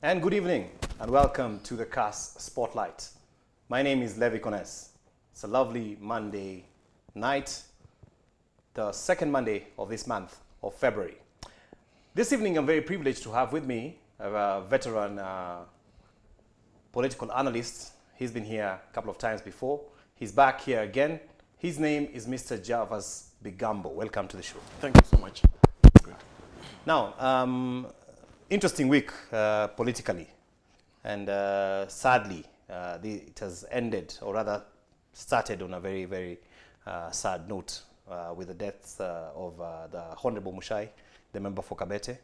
And good evening and welcome to the KASS Spotlight. My name is Levi Kones. It's a lovely Monday night, the second Monday of this month of February. This evening I'm very privileged to have with me a veteran political analyst. He's been here a couple of times before. He's back here again. His name is Mr. Javas Bigambo. Welcome to the show. Thank you so much. Good. Now, interesting week politically, and sadly, it has ended, or rather started on a very, very sad note with the death of the Honorable Muchai, the member for Kabete,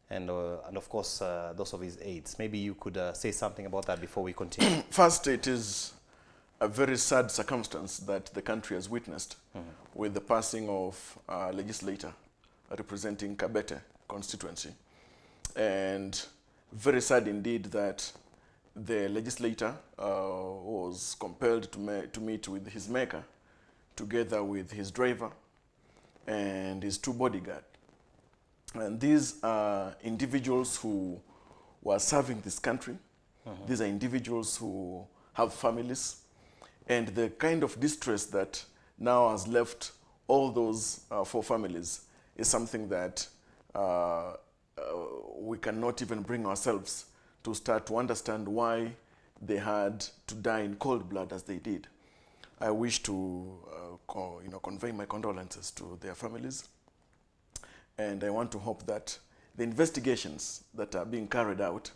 and of course those of his aides. Maybe you could say something about that before we continue. First, it is a very sad circumstance that the country has witnessed with the passing of a legislator representing Kabete constituency. And very sad indeed that the legislator was compelled to meet with his maker together with his driver and his two bodyguards. And these are individuals who were serving this country. These are individuals who have families. And the kind of distress that now has left all those four families is something that we cannot even bring ourselves to start to understand why they had to die in cold blood as they did. I wish to convey my condolences to their families, and I want to hope that the investigations that are being carried out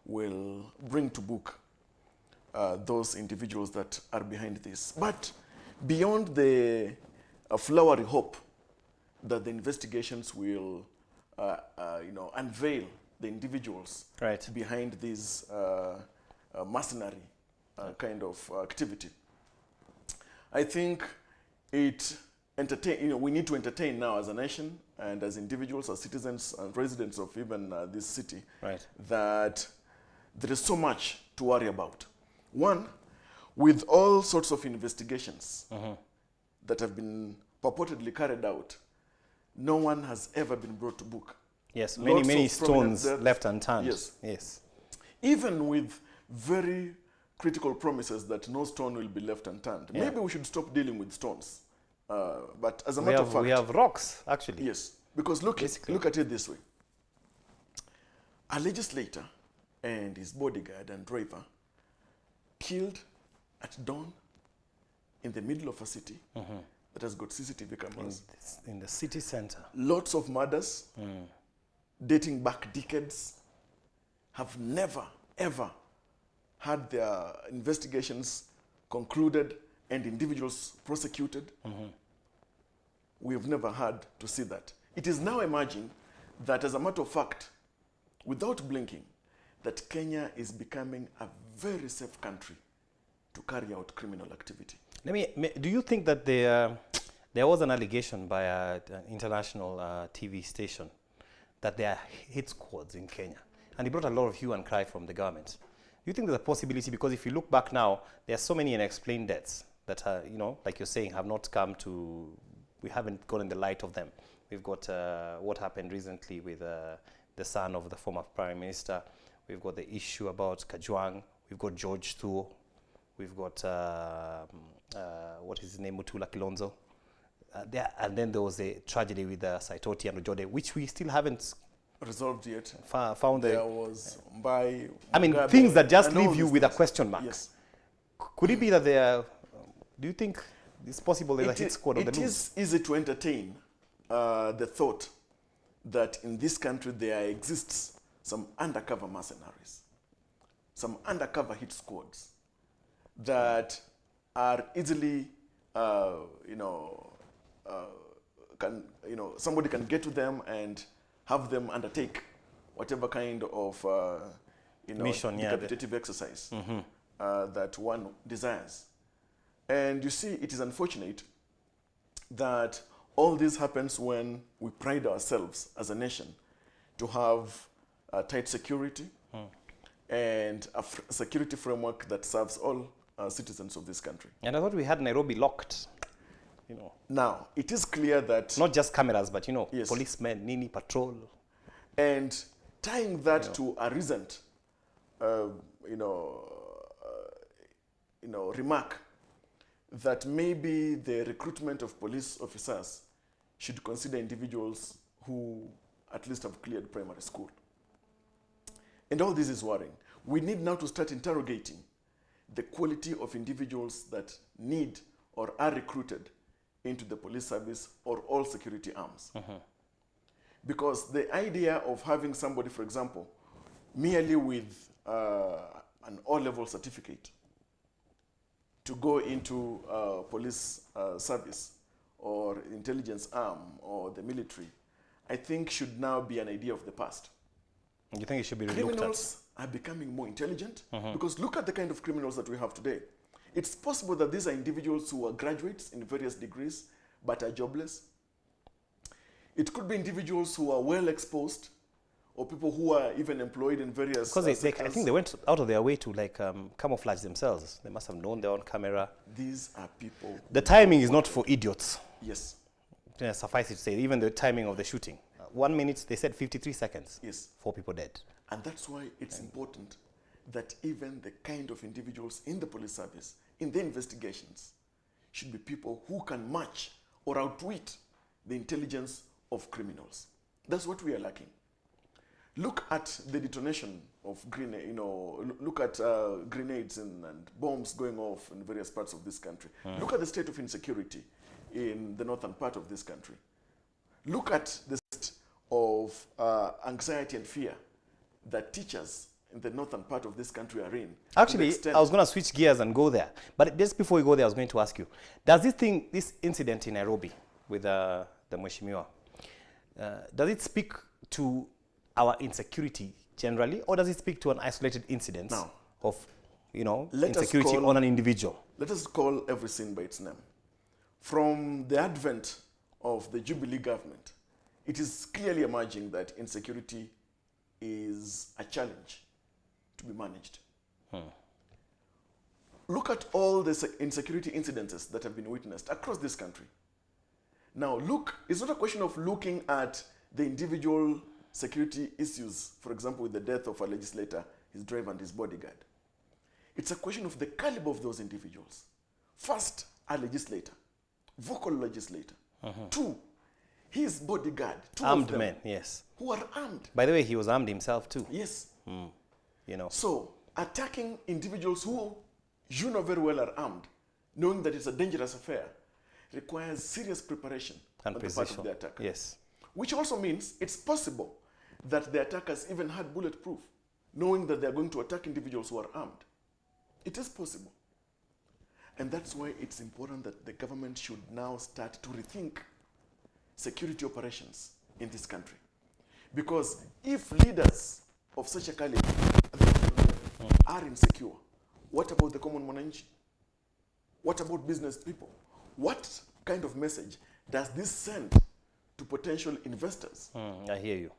will bring to book those individuals that are behind this. But beyond the flowery hope that the investigations will unveil the individuals behind this mercenary kind of activity, I think we need to entertain now as a nation and as individuals, as citizens and residents of even this city, that there is so much to worry about. One, with all sorts of investigations that have been purportedly carried out, no one has ever been brought to book. Yes, many stones left unturned. Yes. Yes. Even with very critical promises that no stone will be left unturned. Yeah. Maybe we should stop dealing with stones. But as a matter of fact... We have rocks, actually. Yes, because look at it this way. A legislator and his bodyguard and driver killed at dawn in the middle of a city that has got CCTV cameras. In the city center. Lots of murders, dating back decades, have never, ever had their investigations concluded and individuals prosecuted. We have never had to see that. It is now emerging that, as a matter of fact, without blinking, that Kenya is becoming a very safe country to carry out criminal activity. Do you think that there was an allegation by an international TV station that there are hate squads in Kenya, and it brought a lot of hue and cry from the government? Do you think there's a possibility, because if you look back now, there are so many unexplained deaths that are, like you're saying, have not come to, we haven't gotten the light of them. We've got what happened recently with the son of the former Prime Minister. We've got the issue about Kajwang. We've got George Thuo. We've got, what is his name, Mutula Kilonzo. And then there was a tragedy with Saitoti and Ojode, which we still haven't resolved yet. Found there was things that just leave you with a question mark. Yes. Could it be that there, do you think it's possible there's a hit squad on the loose? It is easy to entertain the thought that in this country there exists some undercover mercenaries, some undercover hit squads that are easily, somebody can get to them and have them undertake whatever kind of mission, decapitative exercise that one desires. And you see, it is unfortunate that all this happens when we pride ourselves as a nation to have tight security and a security framework that serves all citizens of this country. And I thought we had Nairobi locked. Now, it is clear that... Not just cameras, but, yes, policemen, Nini, patrol. And tying that to a recent remark that maybe the recruitment of police officers should consider individuals who at least have cleared primary school. And all this is worrying. We need now to start interrogating the quality of individuals that need or are recruited into the police service or all security arms. Because the idea of having somebody, for example, merely with an O-level certificate to go into police service or intelligence arm or the military, I think should now be an idea of the past. You think it should be relooked at? Criminals are becoming more intelligent because look at the kind of criminals that we have today. It's possible that these are individuals who are graduates in various degrees but are jobless. It could be individuals who are well exposed or people who are even employed in various Because I think they went out of their way to like camouflage themselves. They must have known their own camera. These are people. The timing is not for idiots. Yes. Suffice it to say, even the timing of the shooting. 1 minute, they said 53 seconds. Yes. 4 people dead. And that's why it's important that even the kind of individuals in the police service, in the investigations, should be people who can match or outwit the intelligence of criminals. That's what we are lacking. Look at the detonation of look at grenades and bombs going off in various parts of this country. Look at the state of insecurity in the northern part of this country. Look at the state of anxiety and fear that teachers in the northern part of this country are in. Actually, I was going to switch gears and go there. But just before we go there, I was going to ask you, does this incident in Nairobi with the Mheshimiwa, does it speak to our insecurity generally, or does it speak to an isolated incident of, insecurity on an individual? Let us call every sin by its name. From the advent of the Jubilee government, it is clearly emerging that insecurity is a challenge to be managed. Look at all the insecurity incidences that have been witnessed across this country. Now, look, it's not a question of looking at the individual security issues, for example, with the death of a legislator, his driver and his bodyguard. It's a question of the caliber of those individuals. First, a legislator, vocal legislator. Two, his bodyguard, two armed of them, men, yes. who are armed. By the way, he was armed himself too. Yes. So attacking individuals who you know very well are armed, knowing that it's a dangerous affair, requires serious preparation and on the part of the attacker. Yes. Which also means it's possible that the attackers even had bulletproof, knowing that they're going to attack individuals who are armed. It is possible. And that's why it's important that the government should now start to rethink security operations in this country. Because if leaders of such a caliber are insecure, what about the common mwananchi? What about business people? What kind of message does this send to potential investors? I hear you.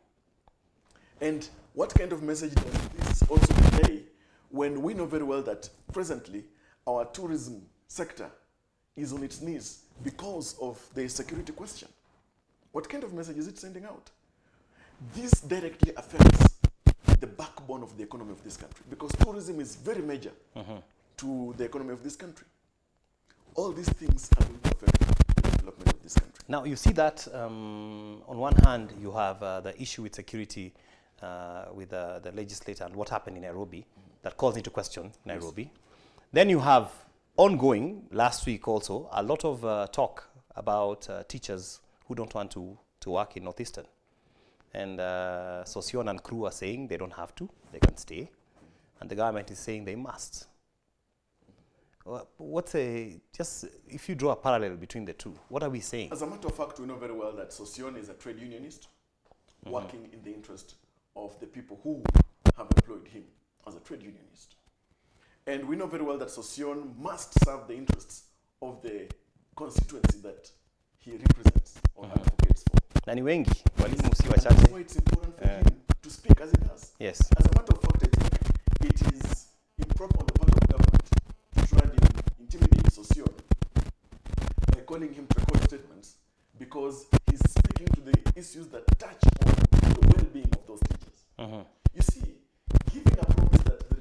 And what kind of message does this also convey when we know very well that presently our tourism sector is on its knees because of the security question? What kind of message is it sending out? This directly affects the backbone of the economy of this country because tourism is very major to the economy of this country. All these things are going to affect the development of this country. Now, you see that on one hand, you have the issue with security with the legislator and what happened in Nairobi that calls into question Nairobi. Yes. Then you have ongoing, last week also, a lot of talk about teachers who don't want to work in Northeastern. And Sosion and crew are saying they don't have to, they can stay. And the government is saying they must. Just if you draw a parallel between the two, what are we saying? As a matter of fact, we know very well that Sosion is a trade unionist working in the interest of the people who have employed him as a trade unionist. And we know very well that Sosion must serve the interests of the constituency that he represents or advocates for. Na ni wengi, walimu si That's wachache. why it's important for him to speak as he does. Yes. As a matter of fact, I think it is improper on the part of government to try and intimidate Sosion by calling him to record statements because he's speaking to the issues that touch on the well-being of those teachers. You see, giving a promise that there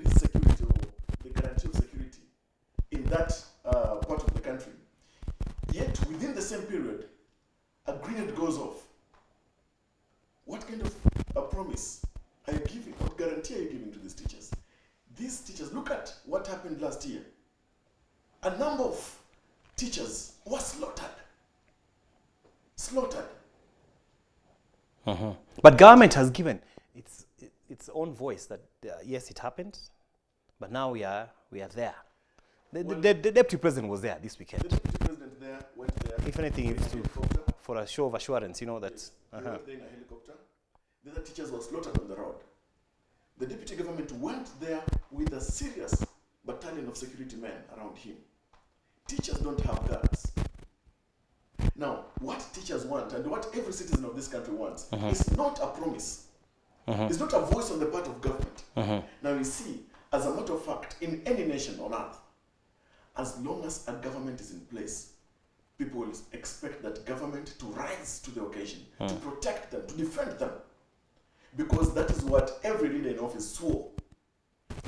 promise are you giving? What guarantee are you giving to these teachers? These teachers, look at what happened last year. A number of teachers were slaughtered. Slaughtered. But government has given its own voice that yes, it happened, but now we are there. The deputy president was there this weekend. The deputy president there went there. If anything, it's for a show of assurance, you know that. Yes. He went there in a helicopter. The other teachers were slaughtered on the road. The deputy government went there with a serious battalion of security men around him. Teachers don't have guns. Now, what teachers want and what every citizen of this country wants is not a promise. It's not a voice on the part of government. Now you see, as a matter of fact, in any nation on earth, as long as a government is in place, people will expect that government to rise to the occasion, to protect them, to defend them. Because that is what every leader in office swore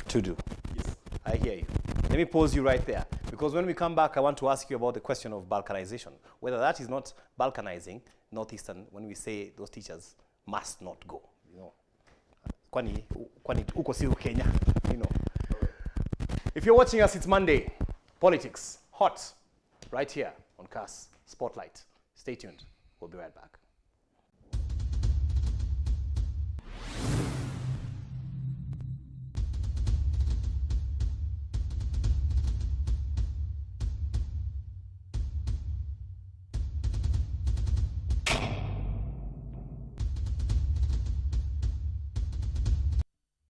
to do. Yes. I hear you. Let me pause you right there, because when we come back, I want to ask you about the question of balkanization, whether that is not balkanizing Northeastern when we say those teachers must not go. You know, kwani uko si Kenya, you know. If you're watching us, it's Monday. Politics, hot, right here on KASS Spotlight. Stay tuned. We'll be right back.